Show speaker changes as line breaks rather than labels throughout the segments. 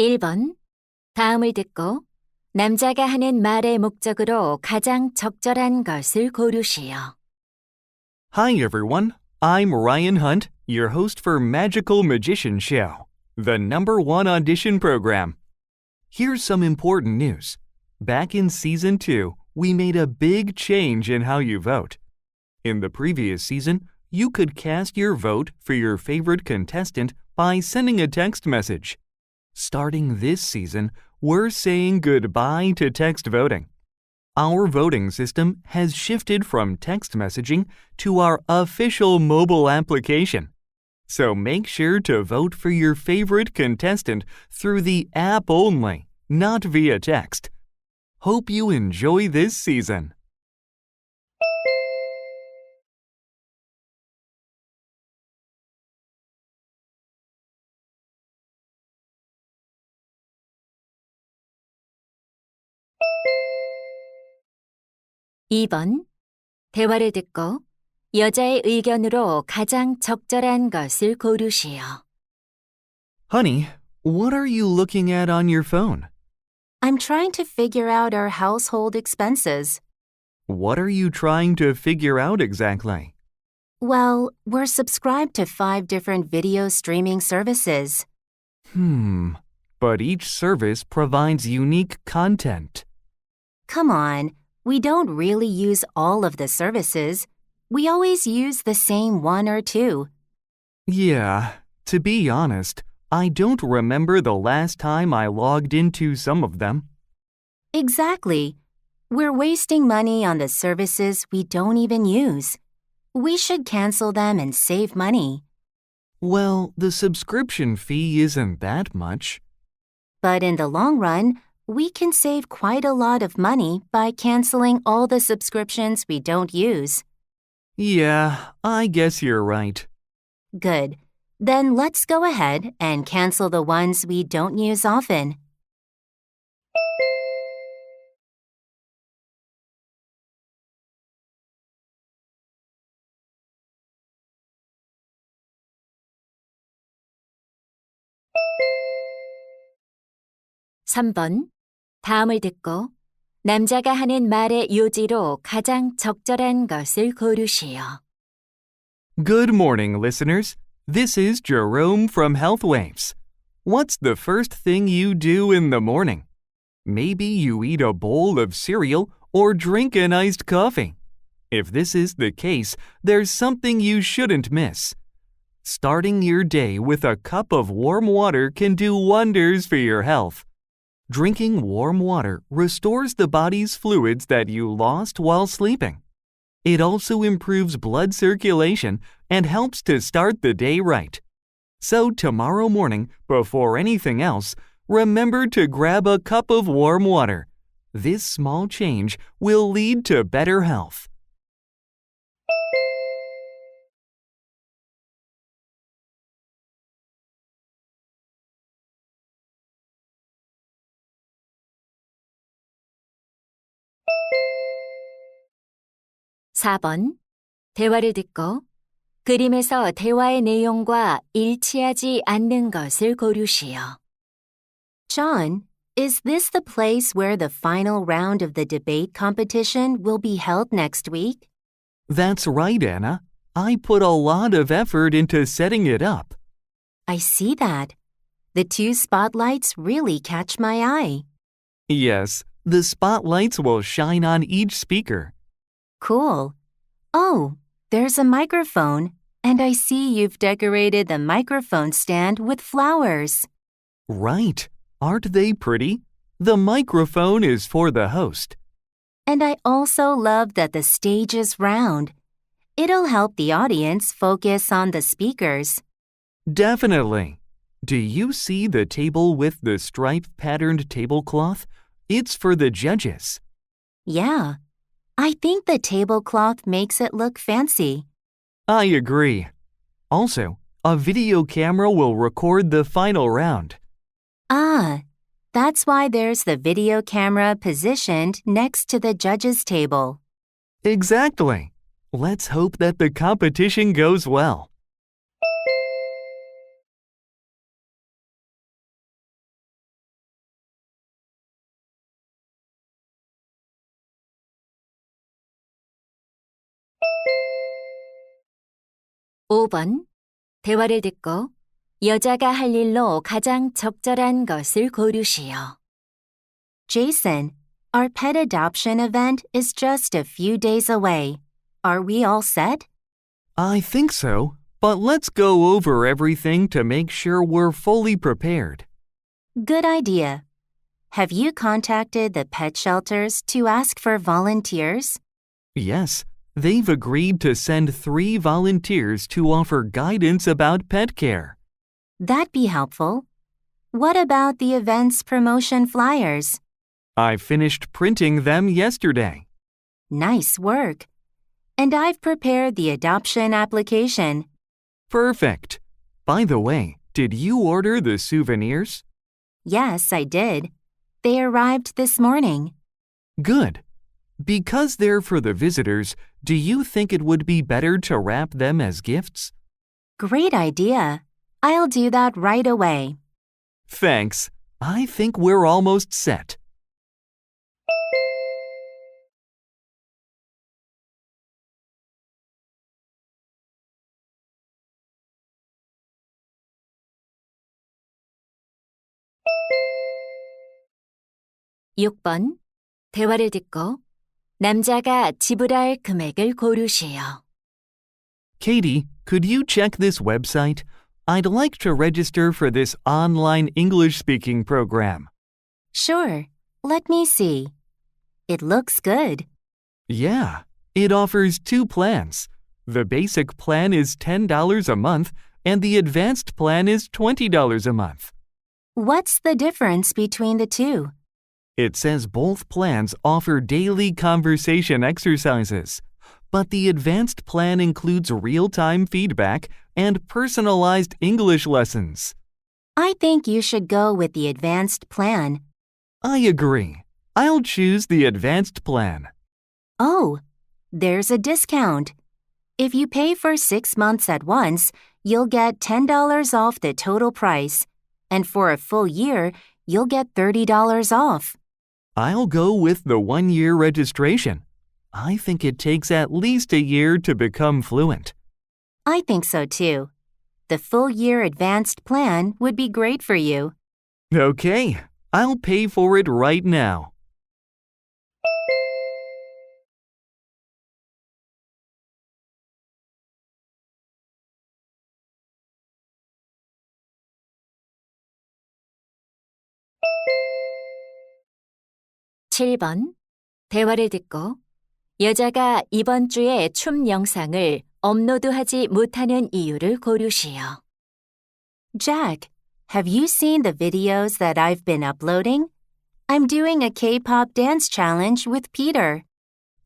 1번. 다음을 듣고 남자가 하는 말의 목적으로 가장 적절한 것을 고르시오.
Hi everyone, I'm Ryan Hunt, your host for Magical Magician Show, the #1 audition program. Here's some important news. Back in Season 2, we made a big change in how you vote. In the previous season, you could cast your vote for your favorite contestant by sending a text message. Starting this season, we're saying goodbye to text voting. Our voting system has shifted from text messaging to our official mobile application. So make sure to vote for your favorite contestant through the app only, not via text. Hope you enjoy this season.
(2번) 대화를 듣고 여자의 의견으로 가장 적절한 것을 고르시오.
Honey, what are you looking at on your phone?
I'm trying to figure out our household expenses.
What are you trying to figure out exactly?
Well, we're subscribed to 5 different video streaming services.
But each service provides unique content.
Come on, we don't really use all of the services. We always use the same 1 or 2.
Yeah, to be honest, I don't remember the last time I logged into some of them.
Exactly. We're wasting money on the services we don't even use. We should cancel them and save money.
Well, the subscription fee isn't that much.
But in the long run, we can save quite a lot of money by canceling all the subscriptions we don't use.
Yeah, I guess you're right.
Good. Then let's go ahead and cancel the ones we don't use often.
(3번) 다음을 듣고 남자가 하는 말의 요지로 가장 적절한 것을 고르시오.
Good morning, listeners. This is Jerome from Health Waves. What's the first thing you do in the morning? Maybe you eat a bowl of cereal or drink an iced coffee. If this is the case, there's something you shouldn't miss. Starting your day with a cup of warm water can do wonders for your health. Drinking warm water restores the body's fluids that you lost while sleeping. It also improves blood circulation and helps to start the day right. So tomorrow morning, before anything else, remember to grab a cup of warm water. This small change will lead to better health.
(4번) 대화를 듣고 그림에서 대화의 내용과 일치하지 않는 것을 고르시오.
John, is this the place where the final round of the debate competition will be held next week?
That's right, Anna. I put a lot of effort into setting it up.
I see that. The 2 spotlights really catch my eye.
Yes, the spotlights will shine on each speaker.
Cool. Oh, there's a microphone, and I see you've decorated the microphone stand with flowers.
Right. Aren't they pretty? The microphone is for the host.
And I also love that the stage is round. It'll help the audience focus on the speakers.
Definitely. Do you see the table with the stripe-patterned tablecloth? It's for the judges.
Yeah. I think the tablecloth makes it look fancy.
I agree. Also, a video camera will record the final round.
Ah, that's why there's the video camera positioned next to the judges' table.
Exactly. Let's hope that the competition goes well.
5번. 대화를 듣고 여자가 할 일로 가장 적절한 것을 고르시오.
Jason, our pet adoption event is just a few days away. Are we all set?
I think so, but let's go over everything to make sure we're fully prepared.
Good idea. Have you contacted the pet shelters to ask for volunteers?
Yes, they've agreed to send 3 volunteers to offer guidance about pet care.
That'd be helpful. What about the event's promotion flyers?
I finished printing them yesterday.
Nice work. And I've prepared the adoption application.
Perfect. By the way, did you order the souvenirs?
Yes, I did. They arrived this morning.
Good. Because they're for the visitors, do you think it would be better to wrap them as gifts?
Great idea. I'll do that right away.
Thanks. I think we're almost set.
(6번) 대화를 듣고 남자가 지불할 금액을 고르시오.
Katie, could you check this website? I'd like to register for this online English-speaking program.
Sure. Let me see. It looks good.
Yeah, it offers 2 plans. The basic plan is $10 a month, and the advanced plan is $20 a month.
What's the difference between the two?
It says both plans offer daily conversation exercises, but the advanced plan includes real-time feedback and personalized English lessons.
I think you should go with the advanced plan.
I agree. I'll choose the advanced plan.
Oh, there's a discount. If you pay for 6 months at once, you'll get $10 off the total price. And for a full year, you'll get $30 off.
I'll go with the 1-year registration. I think it takes at least a year to become fluent.
I think so too. The full year advanced plan would be great for you.
Okay, I'll pay for it right now.
(7번) 대화를 듣고 여자가 이번 주에 춤 영상을 업로드하지 못하는 이유를 고르시오.
Jack, have you seen the videos that I've been uploading? I'm doing a K-pop dance challenge with Peter.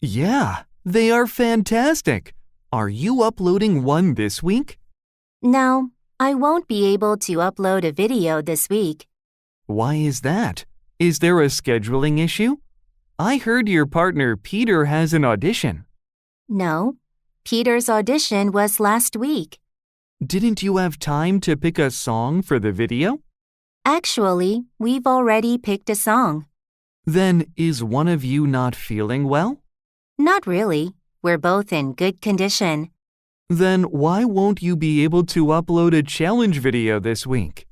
Yeah, they are fantastic. Are you uploading one this week?
No, I won't be able to upload a video this week.
Why is that? Is there a scheduling issue? I heard your partner Peter has an audition.
No, Peter's audition was last week.
Didn't you have time to pick a song for the video?
Actually, we've already picked a song.
Then is one of you not feeling well?
Not really. We're both in good condition.
Then why won't you be able to upload a challenge video this week?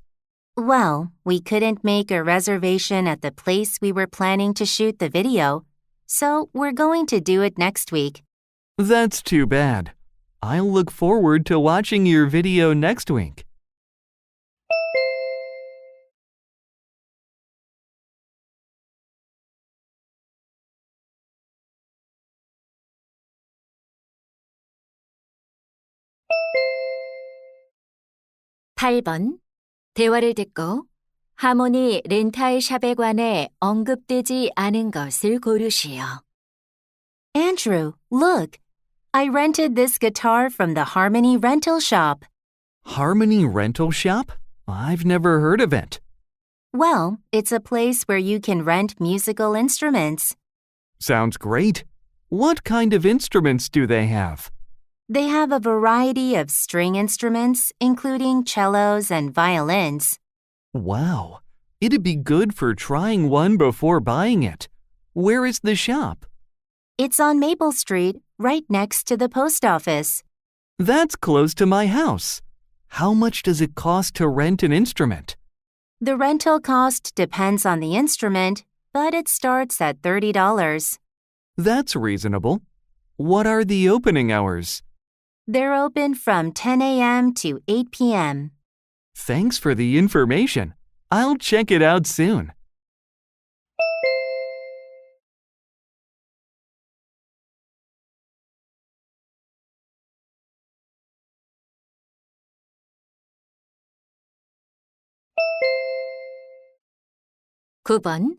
Well, we couldn't make a reservation at the place we were planning to shoot the video, so we're going to do it next week.
That's too bad. I'll look forward to watching your video next week.
(8번) 대화를 듣고 하모니 렌탈 샵에 관해 언급되지 않은 것을 고르시오.
Andrew, look. I rented this guitar from the Harmony rental shop.
Harmony Rental Shop? I've never heard of it.
Well, it's a place where you can rent musical instruments.
Sounds great. What kind of instruments do they have?
They have a variety of string instruments, including cellos and violins.
Wow. It'd be good for trying one before buying it. Where is the shop?
It's on Maple Street, right next to the post office.
That's close to my house. How much does it cost to rent an instrument?
The rental cost depends on the instrument, but it starts at $30.
That's reasonable. What are the opening hours?
They're open from 10 a.m. to 8 p.m.
Thanks for the information. I'll check it out soon.
구 번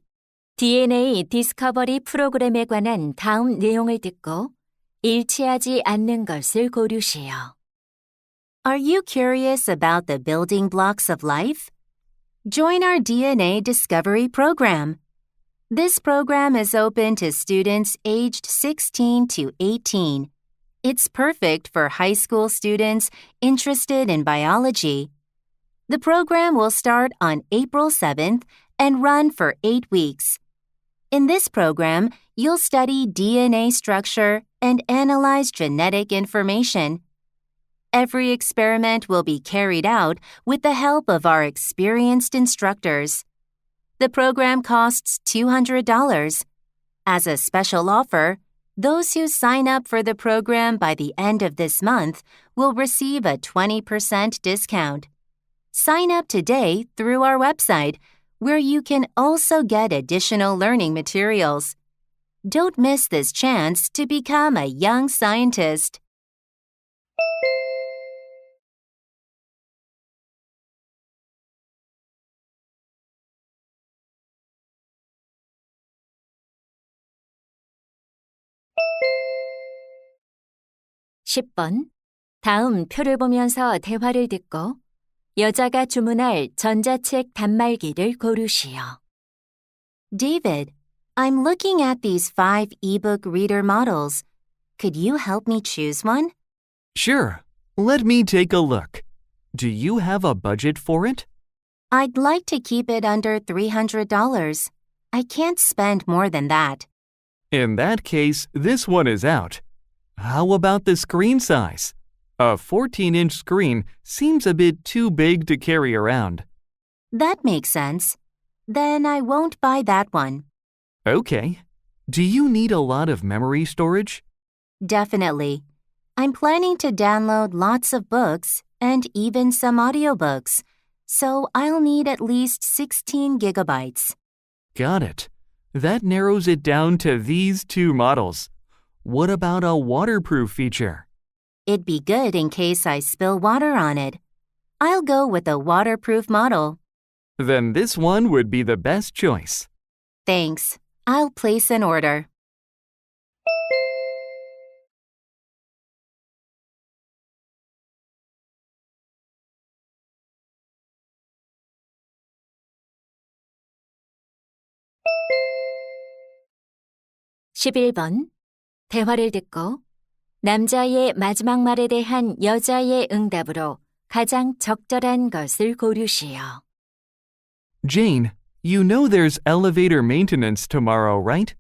DNA 디스커버리 프로그램에 관한 다음 내용을 듣고 일치하지 않는 것을 고르시오.
Are you curious about the building blocks of life? Join our DNA Discovery program. This program is open to students aged 16 to 18. It's perfect for high school students interested in biology. The program will start on April 7th and run for 8 weeks. In this program, you'll study DNA structure and analyze genetic information. Every experiment will be carried out with the help of our experienced instructors. The program costs $200. As a special offer, those who sign up for the program by the end of this month will receive a 20% discount. Sign up today through our website, where you can also get additional learning materials. Don't miss this chance to become a young scientist.
십 번 다음 표를 보면서 대화를 듣고 여자가 주문할 전자책 단말기를 고르시오.
David, I'm looking at these 5 ebook reader models. Could you help me choose one?
Sure. Let me take a look. Do you have a budget for it?
I'd like to keep it under $300. I can't spend more than that.
In that case, this one is out. How about the screen size? A 14-inch screen seems a bit too big to carry around.
That makes sense. Then I won't buy that one.
Okay. Do you need a lot of memory storage?
Definitely. I'm planning to download lots of books and even some audiobooks, so I'll need at least 16 gigabytes.
Got it. That narrows it down to these two models. What about a waterproof feature?
It'd be good in case I spill water on it. I'll go with a waterproof model.
Then this one would be the best choice.
Thanks. I'll place an order.
십일 번 대화를 듣고 남자의 마지막 말에 대한 여자의 응답으로 가장 적절한 것을 고르시오.
Jane, you know there's elevator maintenance tomorrow, right?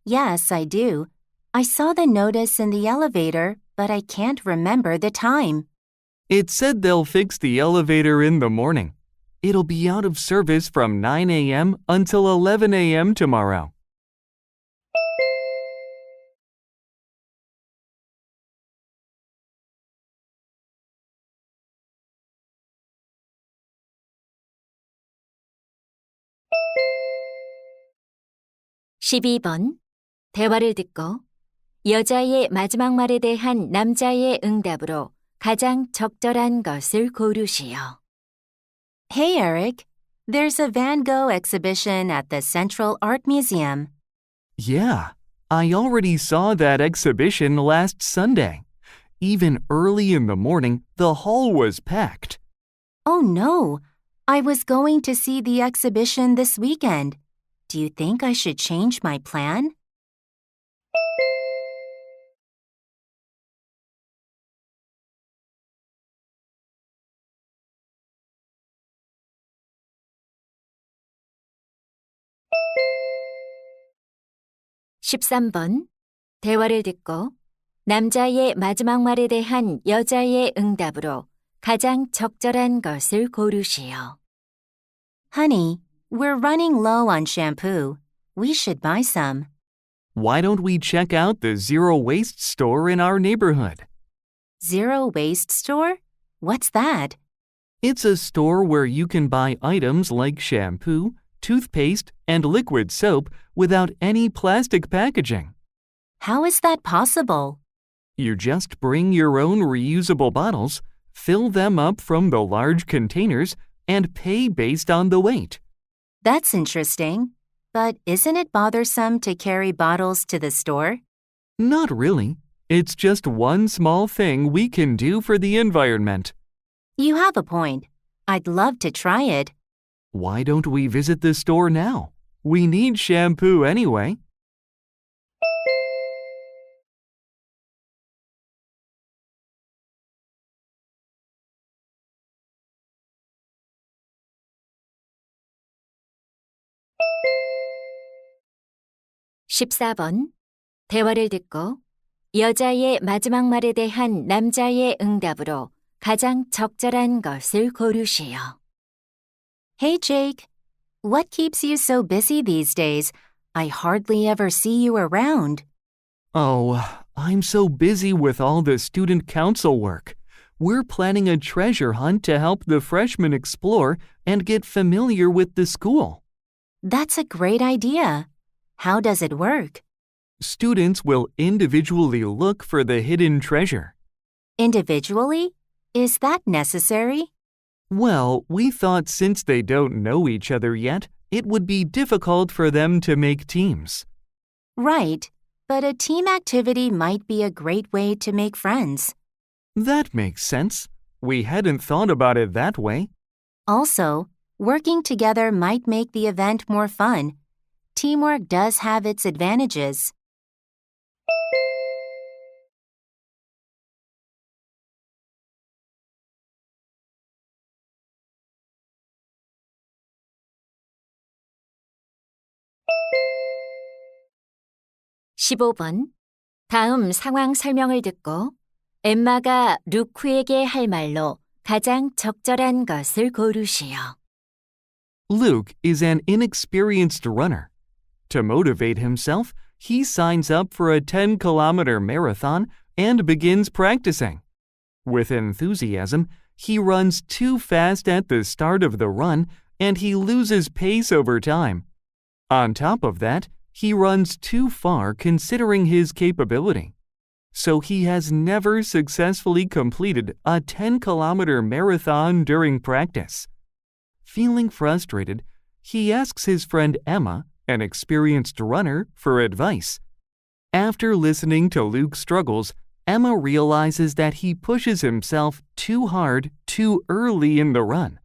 Yes, I do. I saw the notice in the elevator, but I can't remember the time.
It said they'll fix the elevator in the morning. It'll be out of service from 9 a.m. until 11 a.m. tomorrow.
십이 번 대화를 듣고 여자의 마지막 말에 대한 남자의 응답으로 가장 적절한 것을 고르시오.
Hey, Eric. There's a Van Gogh exhibition at the Central Art Museum.
Yeah, I already saw that exhibition last Sunday. Even early in the morning, the hall was packed.
Oh, no. I was going to see the exhibition this weekend. Do you think I should change my plan?
십삼 번 대화를 듣고 남자의 마지막 말에 대한 여자의 응답으로 가장 적절한 것을 고르시오.
Honey, we're running low on shampoo. We should buy some.
Why don't we check out the zero waste store in our neighborhood?
Zero waste store? What's that?
It's a store where you can buy items like shampoo, toothpaste, and liquid soap without any plastic packaging.
How is that possible?
You just bring your own reusable bottles, fill them up from the large containers, and pay based on the weight.
That's interesting. But isn't it bothersome to carry bottles to the store?
Not really. It's just one small thing we can do for the environment.
You have a point. I'd love to try it.
Why don't we visit the store now? We need shampoo anyway.
(14번) 대화를 듣고 여자의 마지막 말에 대한 남자의 응답으로 가장 적절한 것을 고르시오.
Hey, Jake. What keeps you so busy these days? I hardly ever see you around.
Oh, I'm so busy with all the student council work. We're planning a treasure hunt to help the freshmen explore and get familiar with the school.
That's a great idea. How does it work?
Students will individually look for the hidden treasure.
Individually? Is that necessary?
Well, we thought since they don't know each other yet, it would be difficult for them to make teams.
Right, but a team activity might be a great way to make friends.
That makes sense. We hadn't thought about it that way.
Also, working together might make the event more fun. Teamwork does have its advantages.
(15번) 다음 상황 설명을 듣고 엠마가 루크에게 할 말로 가장 적절한 것을 고르시오.
Luke is an inexperienced runner. To motivate himself, he signs up for a 10-kilometer marathon and begins practicing. With enthusiasm, he runs too fast at the start of the run and he loses pace over time. On top of that, he runs too far considering his capability. So he has never successfully completed a 10-kilometer marathon during practice. Feeling frustrated, he asks his friend Emma, an experienced runner, for advice. After listening to Luke's struggles, Emma realizes that he pushes himself too hard too early in the run.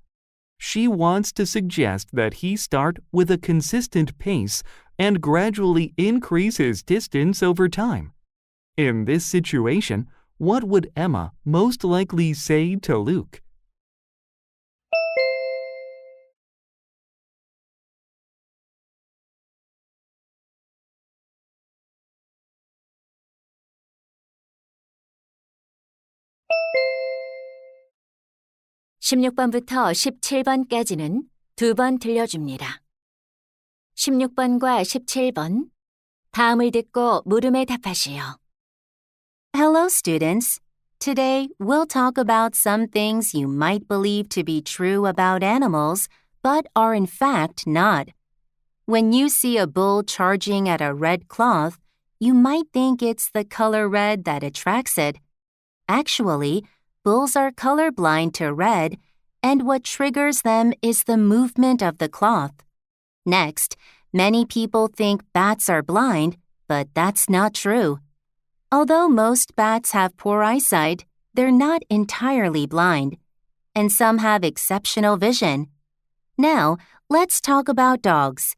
She wants to suggest that he start with a consistent pace and gradually increase his distance over time. In this situation, what would Emma most likely say to Luke?
(16번부터 17번까지는 2번 들려줍니다. 16번과 17번 다음을 듣고 물음에 답하시오.
Hello, students. Today, we'll talk about some things you might believe to be true about animals, but are in fact not. When you see a bull charging at a red cloth, you might think it's the color red that attracts it. Actually, bulls are colorblind to red, and what triggers them is the movement of the cloth. Next, many people think bats are blind, but that's not true. Although most bats have poor eyesight, they're not entirely blind, and some have exceptional vision. Now, let's talk about dogs.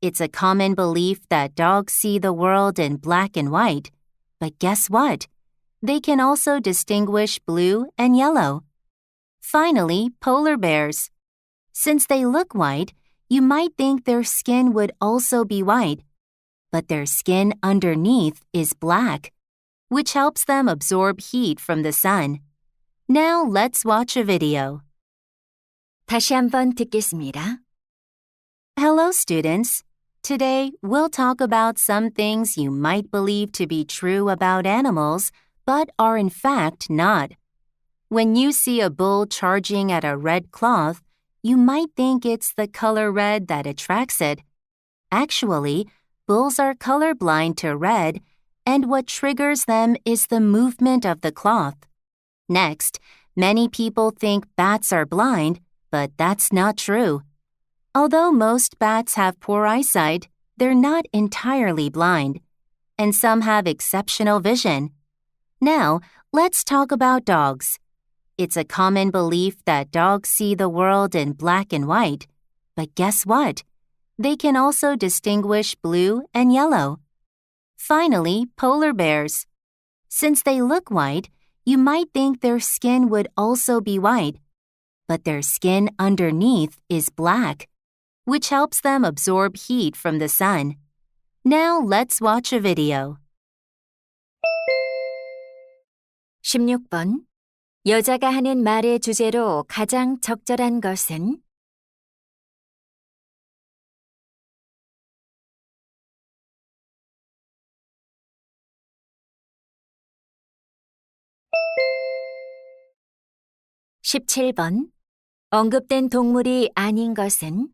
It's a common belief that dogs see the world in black and white. But guess what? They can also distinguish blue and yellow. Finally, polar bears. Since they look white, you might think their skin would also be white. But their skin underneath is black. which helps them absorb heat from the sun. Now let's watch a video.
다시 한번 듣겠습니다.
Hello, students. Today, we'll talk about some things you might believe to be true about animals, but are in fact not. When you see a bull charging at a red cloth, you might think it's the color red that attracts it. Actually, bulls are colorblind to red, and what triggers them is the movement of the cloth. Next, many people think bats are blind, but that's not true. Although most bats have poor eyesight, they're not entirely blind, and some have exceptional vision. Now, let's talk about dogs. It's a common belief that dogs see the world in black and white. But guess what? They can also distinguish blue and yellow. Finally, polar bears. Since they look white, you might think their skin would also be white. But their skin underneath is black, which helps them absorb heat from the sun. Now let's watch a video.
16번. 여자가 하는 말의 주제로 가장 적절한 것은? (17번) 언급된 동물이 아닌 것은?